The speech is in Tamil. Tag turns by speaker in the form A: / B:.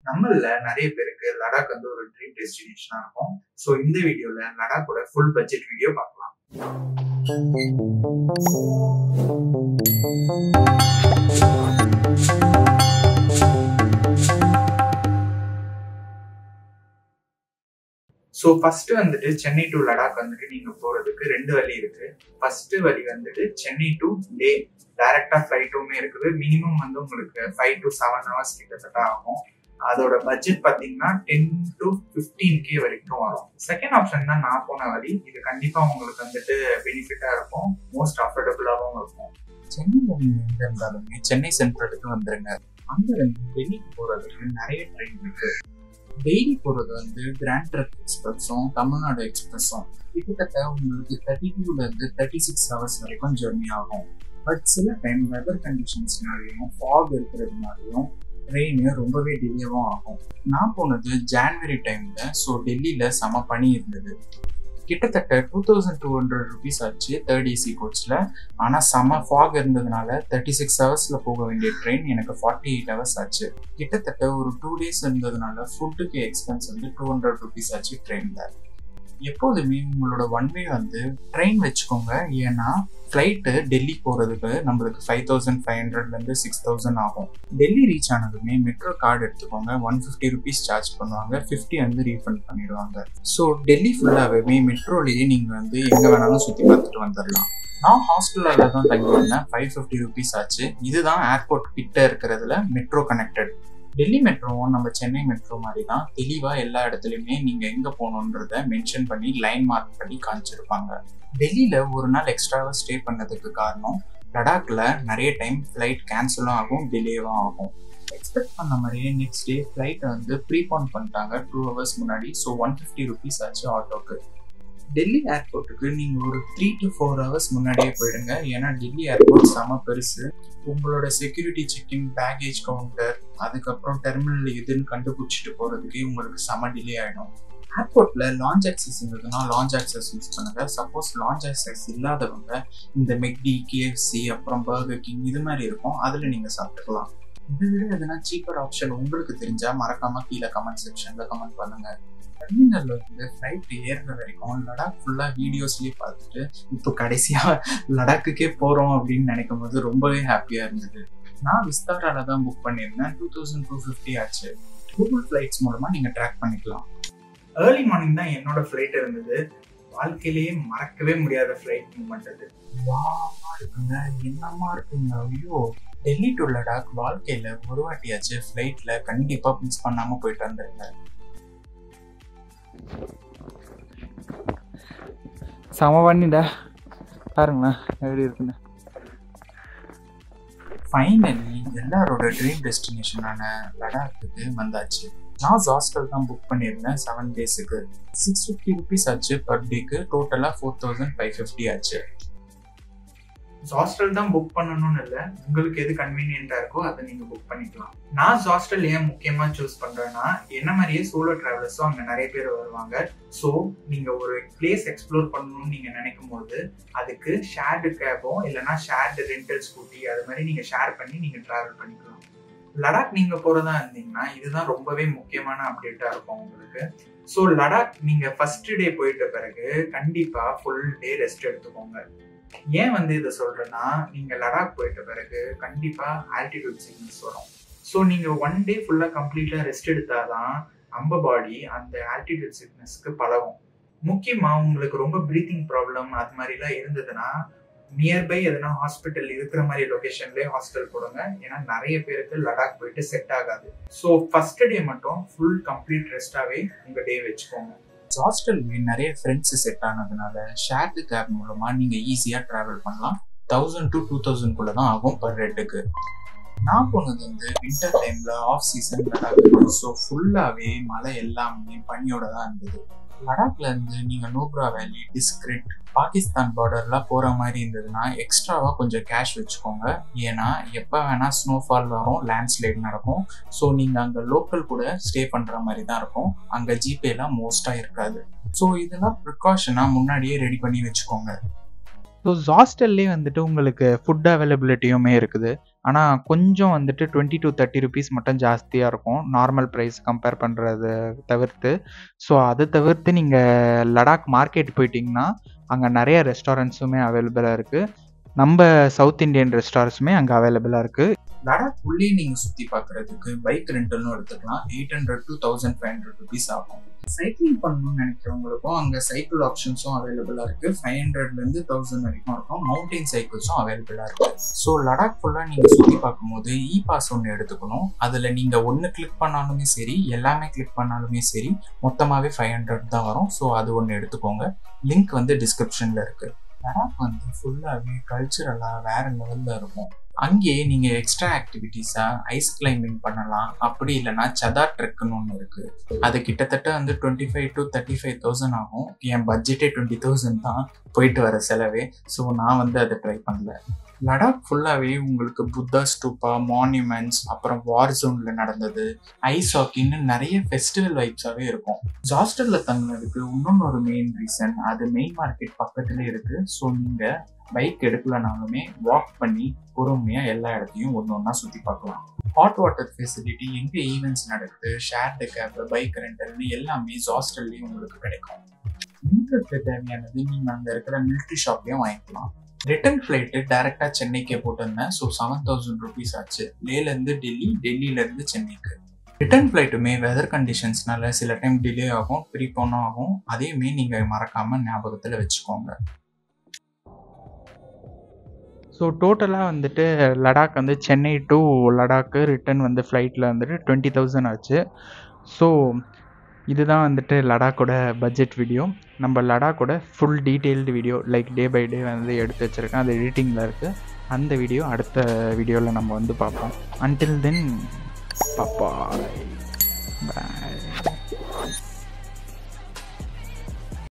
A: நம்மள நிறைய பேருக்கு லடாக் வந்து ஒரு ட்ரீம் டெஸ்டினேஷனா இருக்கும். ஸோ இந்த வீடியோல லடாக்கோட ஃபுல் பட்ஜெட் வீடியோ பார்க்கலாம். ஸோ ஃபர்ஸ்ட் வந்துட்டு சென்னை டு லடாக் வந்துட்டு நீங்க போறதுக்கு 2 வழி இருக்கு. ஃபர்ஸ்ட் வழி வந்துட்டு சென்னை டு லே டைரக்டா ஃபிளைட்டுமே இருக்குது. மினிமம் வந்து உங்களுக்கு 5 to 7 hours கிட்டத்தட்ட ஆகும். அதோட பட்ஜெட் பாத்தீங்கன்னா 10 to 15K வரைக்கும் வரும். செகண்ட் ஆப்ஷன் தான் நான் போன வழி. இது கண்டிப்பா உங்களுக்கு வந்துட்டு பெனிஃபிட்டா இருக்கும், மோஸ்ட் அஃபோர்டபுளாகவும் இருக்கும்.
B: சென்னையில் நீங்க எங்க இருந்தாலுமே சென்னை சென்ட்ரலுக்கு வந்துருங்க. அங்க இருந்து டெல்லிக்கு போறதுக்கு நிறைய ட்ரெயின் இருக்கு. டெய்லி போறது வந்து கிராண்ட் ட்ரக் எக்ஸ்பிரஸும் தமிழ்நாடு எக்ஸ்பிரஸும் கிட்டத்தட்ட உங்களுக்கு 32 to 36 hours வரைக்கும் ஜெர்னி ஆகும். பட் சில டைம் வெதர் கண்டிஷன்ஸ்னாலையும் ஃபாக் இருக்கிறதுனாலையும் ட்ரெயின் ரொம்பவே டிலேவும் ஆகும். நான் போனது ஜான்வரி டைம்ல. ஸோ டெல்லியில செம பனி இருந்தது. கிட்டத்தட்ட 2200 rupees ஆச்சு தேர்ட் ஏசி கோச்ல. ஆனா செம ஃபாக் இருந்ததுனால 36 hours போக வேண்டிய ட்ரெயின் எனக்கு 48 hours ஆச்சு. கிட்டத்தட்ட ஒரு 2 days இருந்ததுனால ஃபுட்டுக்கு எக்ஸ்பென்ஸ் வந்து 200 rupees ஆச்சு ட்ரெயின்ல. எப்போதுமே உங்களோட ஒன் வே வந்து ட்ரெயின் வச்சுக்கோங்க. ஏன்னா ஃப்ளைட்டு டெல்லி போகிறதுக்கு நம்மளுக்கு 5500 to 6000 ஆகும். டெல்லி ரீச் ஆனதுமே மெட்ரோ கார்டு எடுத்துக்கோங்க. 150 rupees சார்ஜ் பண்ணுவாங்க, 50 வந்து ரீஃபண்ட் பண்ணிடுவாங்க. ஸோ டெல்லி ஃபுல்லாகவே மெட்ரோலேயே நீங்கள் வந்து எங்கே வேணாலும் சுற்றி பார்த்துட்டு வந்துடலாம். நான் ஹாஸ்டலில் தான் தங்கி வந்தேன். 550 rupees ஆச்சு. இதுதான் ஏர்போர்ட் கிட்ட இருக்கிறதுல மெட்ரோ கனெக்டட். டெல்லி மெட்ரோவும் நம்ம சென்னை மெட்ரோ மாதிரி தான் தெளிவாக எல்லா இடத்துலையுமே நீங்கள் எங்கே போகணுன்றத மென்ஷன் பண்ணி லைன் மார்க் பண்ணி காமிச்சிருப்பாங்க. டெல்லியில் ஒரு நாள் எக்ஸ்ட்ராவாக ஸ்டே பண்ணதுக்கு காரணம் லடாக்ல நிறைய டைம் ஃப்ளைட் கேன்சலும் ஆகும், டிலேவும் ஆகும். எக்ஸ்பெக்ட் பண்ண மாதிரியே நெக்ஸ்ட் டே ஃப்ளைட்டை வந்து ப்ரீபோன் பண்ணிட்டாங்க 2 hours முன்னாடி. ஸோ 150 rupees ஆச்சு ஆட்டோக்கு. டெல்லி ஏர்போர்ட்டுக்கு நீங்கள் ஒரு 3 to 4 hours முன்னாடியே போயிடுங்க. ஏன்னா டெல்லி ஏர்போர்ட் செம பெருசு. உங்களோட செக்யூரிட்டி செக்கிங், பேகேஜ் கவுண்டர், அதுக்கப்புறம் டெர்மினல் எதுன்னு கண்டுபிடிச்சிட்டு போகிறதுக்கே உங்களுக்கு செம டிலே ஆகிடும். ஏர்போர்ட்டில் லான்ச் ஆக்சஸ் இருந்ததுன்னா லான்ச் ஆக்சஸ் யூஸ் பண்ணுங்க. சப்போஸ் லான்ச் ஆக்சஸ் இல்லாதவங்க இந்த மெக்டி, KFC, அப்புறம் பர்கர் கிங் இது மாதிரி இருக்கும், அதில் நீங்கள் சாப்பிட்டுக்கலாம். இதை விட எதுனா சீப்பர் ஆப்ஷன் உங்களுக்கு தெரிஞ்சால் மறக்காமல் கீழே கமெண்ட் செக்ஷனில் கமெண்ட் பண்ணுங்கள். டெர்மினல்ல இருந்து ஃப்ளைட் ஏறுற வரைக்கும் லடாக் ஃபுல்லாக வீடியோஸ்லேயே பார்த்துட்டு இப்போ கடைசியாக லடாக்குக்கே போகிறோம் அப்படின்னு நினைக்கும் போது ரொம்பவே ஹாப்பியாக இருந்தது. நான் விஸ்தாரால தான் புக் பண்ணியிருந்தேன். 2250 ஆச்சு. கூகுள் ஃப்ளைட்ஸ் மூலமாக நீங்கள் ட்ராக் பண்ணிக்கலாம்.
A: ஏர்லி மார்னிங் தான் என்னோட ஃப்ளைட் இருந்தது. வாழ்க்கையிலேயே மறக்கவே முடியாத ஃப்ளைட் மூமெண்ட் அது.
B: வாமா இருக்குங்க, என்னமா இருக்குங்க. ஐயோ, டெல்லி டு லடாக் வாழ்க்கையில் ஒரு வாட்டியாச்சு ஃப்ளைட்டில் கண்டிப்பாக மிஸ் பண்ணாமல் போயிட்டு வந்துருங்க.
C: செம பண்ணிடா பாருங்கண்ணா எப்படி இருக்குண்ணா.
B: ஃபைனலி எல்லாரோட ட்ரீம் டெஸ்டினேஷனான லடாக்குக்கு வந்தாச்சு. நான் ஹாஸ்டல் தான் புக் பண்ணியிருந்தேன் 7 daysக்கு. 650 rupees ஆச்சு பர் டேக்கு. டோட்டலாக 4550 ஆச்சு.
A: ஹாஸ்டல் தான் புக் பண்ணணும்னு இல்லை, உங்களுக்கு எது கன்வீனியன்டா இருக்கோ அதை நீங்க புக் பண்ணிக்கலாம். நான் ஹாஸ்டல் ஏன் முக்கியமா சூஸ் பண்றேன்னா, என்ன மாதிரியே சோலோ டிராவலர்ஸும் அங்க நிறைய பேர் வருவாங்க. ஸோ நீங்க ஒரு பிளேஸ் எக்ஸ்ப்ளோர் பண்ணணும்னு நீங்க நினைக்கும் போது அதுக்கு ஷேர்டு கேபோ இல்லைன்னா ஷேர்டு ரெண்டல் ஸ்கூட்டி அது மாதிரி நீங்க ஷேர் பண்ணி நீங்க டிராவல் பண்ணிக்கலாம். லடாக் நீங்க போறதா இருந்தீங்கன்னா இதுதான் ரொம்பவே முக்கியமான அப்டேட்டா இருக்கும் உங்களுக்கு. ஸோ லடாக் நீங்க ஃபர்ஸ்ட் டே போயிட்ட பிறகு கண்டிப்பா ஃபுல் டே ரெஸ்ட் எடுத்துக்கோங்க. ஏன் வந்து இதை சொல்றேன்னா, நீங்க லடாக் போயிட்ட பிறகு கண்டிப்பா ஆல்டிடியூட் சிக்னஸ் வரும். ஸோ நீங்க 1 day ஃபுல்லா கம்ப்ளீட்டா ரெஸ்ட் எடுத்தாதான் நம்ம பாடி அந்த ஆல்டிடியூட் சிக்னஸ்க்கு பழகும். முக்கியமா உங்களுக்கு ரொம்ப பிரீத்திங் ப்ராப்ளம் அது மாதிரிலாம் இருந்ததுன்னா நியர்பை எதனா ஹாஸ்பிட்டல் இருக்கிற மாதிரி லொகேஷன்லேயே ஹாஸ்டல் போடுங்க. ஏன்னா நிறைய பேருக்கு லடாக் போயிட்டு செட் ஆகாது. ஸோ ஃபர்ஸ்ட் டே மட்டும் ஃபுல் கம்ப்ளீட் ரெஸ்டாவே உங்க டே வச்சுக்கோங்க.
B: ஹாஸ்டல்லே நிறைய ஃப்ரெண்ட்ஸ் செட் ஆனதுனால ஷேர்டு கேப் மூலமா நீங்க ஈஸியா டிராவல் பண்ணலாம். 1000 to 2000 தான் ஆகும் பர் ஹெட்டுக்கு. நான் போனது வந்து வின்டர் டைம்ல ஆஃப் சீசன் லடாக். ஸோ ஃபுல்லாவே மழை எல்லாமே பனியோட தான் இருந்தது. லடாக்ல இருந்து நீங்க நோப்ரா வேலி, டிஸ்கிரிட், பாகிஸ்தான் பார்டர்லாம் போற மாதிரி இருந்ததுன்னா எக்ஸ்ட்ராவா கொஞ்சம் கேஷ் வச்சுக்கோங்க. ஏன்னா எப்போ வேணா ஸ்னோஃபால் வரும், லேண்ட்ஸ்லைட் நடக்கும். ஸோ நீங்க அங்க லோக்கல் கூட ஸ்டே பண்ற மாதிரி தான் இருக்கும். அங்க ஜிபேலாம் மோஸ்டா இருக்காது. ஸோ இதெல்லாம் ப்ரிகாஷனா முன்னாடியே ரெடி பண்ணி வச்சுக்கோங்க.
C: ஸோ ஹாஸ்டல்லே வந்துட்டு உங்களுக்கு ஃபுட் அவைலபிலிட்டியுமே இருக்குது. ஆனால் கொஞ்சம் வந்துட்டு 20 to 30 rupees மட்டும் ஜாஸ்தியாக இருக்கும் நார்மல் ப்ரைஸ் கம்பேர் பண்ணுறது தவிர்த்து. ஸோ அதை தவிர்த்து நீங்கள் லடாக் மார்க்கெட் போயிட்டிங்கன்னா அங்கே நிறைய ரெஸ்டாரண்ட்ஸுமே அவைலபிளாக இருக்குது. நம்ம சவுத் இண்டியன் ரெஸ்டாரண்ட்ஸுமே அங்கே அவைலபிளாக இருக்குது.
B: லடாக் உள்ளே நீங்கள் சுற்றி பார்க்குறதுக்கு பைக் ரெண்டல்னு எடுத்துக்கலாம். 800 to 1500 rupees ஆகும். சைக்கிளிங் பண்ணணும்னு நினைக்கிறவங்களுக்கும் அங்கே சைக்கிள் ஆப்ஷன்ஸும் அவைலபிளாக இருக்குது. 500லேருந்து 1000 வரைக்கும் இருக்கும். மவுண்டைன் சைக்கிள்ஸும் அவைலபிளாக இருக்குது. ஸோ லடாக் ஃபுல்லாக நீங்கள் சுற்றி பார்க்கும்போது இ பாஸ் ஒன்று எடுத்துக்கணும். அதில் நீங்கள் ஒன்று கிளிக் பண்ணாலுமே சரி, எல்லாமே கிளிக் பண்ணாலுமே சரி, மொத்தமாகவே 500 தான் வரும். ஸோ அது ஒன்று எடுத்துக்கோங்க. லிங்க் டிஸ்கிரிப்ஷனில் இருக்குது. லடாக் ஃபுல்லாகவே கல்ச்சுரலாக வேறு லெவலில் இருக்கும். அங்கேயே நீங்கள் எக்ஸ்ட்ரா ஆக்டிவிட்டீஸாக ஐஸ் கிளைம்பிங் பண்ணலாம். அப்படி இல்லைனா சதார் ட்ரெக்குன்னு ஒன்று இருக்குது. அது கிட்டத்தட்ட 25 to 35,000 ஆகும். என் பட்ஜெட்டே 20,000 தான் போயிட்டு வர செலவே. ஸோ நான் அதை ட்ரை பண்ணல. லடாக் ஃபுல்லாகவே உங்களுக்கு புத்தா ஸ்டூப்பா, மான்யூமெண்ட்ஸ், அப்புறம் வார் ஜோனில் நடந்தது, ஐஸ் ஹாக்கின்னு நிறைய ஃபெஸ்டிவல் வைப்ஸாகவே இருக்கும். ஹாஸ்டலில் தங்கினதுக்கு இன்னொன்று மெயின் ரீசன், அது மெயின் மார்க்கெட் பக்கத்துலேயே இருக்குது. ஸோ நீங்கள் பைக் எடுக்கலனாலுமே வாக் பண்ணி பொறுமையாக எல்லா இடத்தையும் ஒன்றா சுற்றி பார்க்கலாம். ஹாட் வாட்டர் ஃபெசிலிட்டி, எங்கே ஈவெண்ட்ஸ் நடக்குது, ஷேர்டு கேப், பைக் ரெண்டல்னு எல்லாமே ஹாஸ்டல்லையும் உங்களுக்கு கிடைக்கும். உங்களுக்கு தேவையானது நீங்கள் அங்கே இருக்கிற மிலிட்ரி ஷாப்லேயும் வாங்கிக்கலாம். ரிட்டர்ன் ஃப்ளைட்டு டேரெக்டாக சென்னைக்கே போட்டிருந்தேன். ஸோ 7000 rupees ஆச்சு. லேலேருந்து டெல்லி, டெல்லியிலேருந்து சென்னைக்கு. ரிட்டர்ன் ஃப்ளைட்டுமே வெதர் கண்டிஷன்ஸ்னால சில டைம் டிலே ஆகும், ப்ரீபோனும் ஆகும். அதையுமே நீங்கள் மறக்காமல் ஞாபகத்தில் வச்சுக்கோங்க.
C: ஸோ டோட்டலாக லடாக் சென்னை டு லடாக்கு ரிட்டன் ஃப்ளைட்டில் 20,000 ஆச்சு. ஸோ இதுதான் லடாக்கோட பட்ஜெட் வீடியோ. நம்ம லடாக்கோட full detailed video like day by day எடுத்து வச்சுருக்கேன். அது எடிட்டிங்கில் இருக்குது. அந்த வீடியோ அடுத்த வீடியோவில் நம்ம பார்ப்போம். அன்டில் தென் பாப்பா.